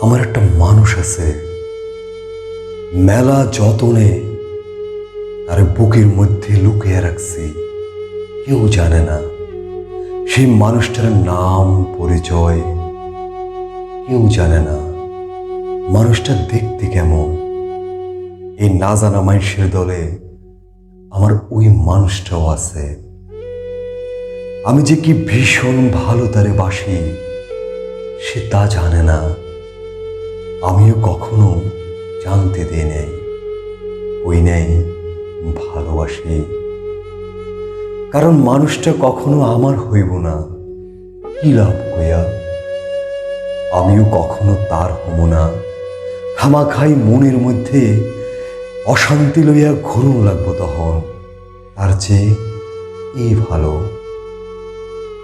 আমার একটা মানুষ আছে, মেলা যতনে তার বুকের মধ্যে লুকিয়ে রাখছি। কেউ জানে না সেই মানুষটার নাম পরিচয়, কেউ জানে না মানুষটা দেখতে কেমন। এই না জানা মানুষের দলে আমার ওই মানুষটাও আছে। আমি যে কি ভীষণ ভালো তারে বাসি সে তা জানে না, আমিও কখনো জানতে দিই নাই। ওই নেই ভালোবাসি, কারণ মানুষটা কখনো আমার হইব না। কি লাভ হইয়া আমিও কখনো তার হব না। খামাখাই মনের মধ্যে অশান্তি লইয়া ঘুরুন লাগবো তখন। তার চেয়ে এই ভালো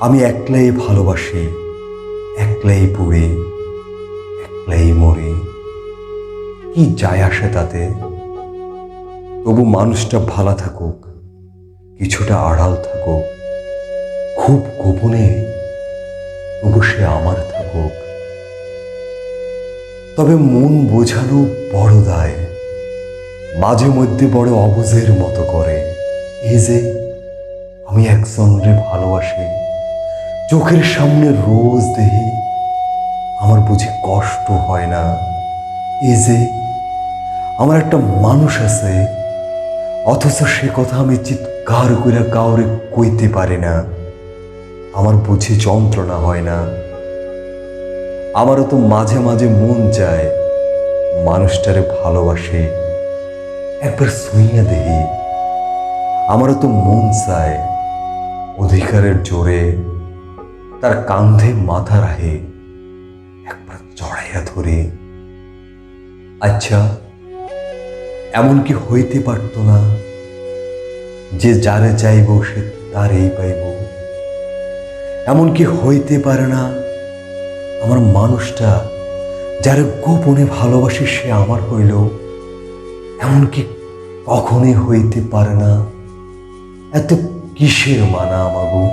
আমি একলাই ভালোবাসি, একলাই পুড়ি, একলাই মরি। কি যায় আসে তাতে? তবু মানুষটা ভালো থাকুক, কিছুটা আড়াল থাকুক, খুব গোপনে তবু সে আমার থাকুক। তবে মন বোঝানো বড় দায়, মাঝে মধ্যে বড় অবুঝের মতো করে। এই যে আমি একজনরে ভালোবাসি, চোখের সামনে রোজ দেখি, আমার বুঝি কষ্ট হয় না। এই যে আমার একটা মানুষ আছে, অথচ সে কথা আমি চিৎকার করে কাউরে কইতে পারি না, আমার বুঝি যন্ত্রণা হয় না। আমারও তো মাঝে মাঝে মন চায় মানুষটারে ভালোবাসি, একবার শুইয়া দেখি। আমারও তো মন চায় অধিকারের জোরে তার কাঁধে মাথা রাখে, একবার চড়াইয়া ধরে। আচ্ছা, এমন কি হইতে পারত না যে যারে চাইব সে তারেই পাইব? এমন কি হইতে পারে না আমার মানুষটা যারে গোপনে ভালোবাসি সে আমার হইল? এমন কি কখনই হইতে পারে না? এত কিসের মানা আমাগো?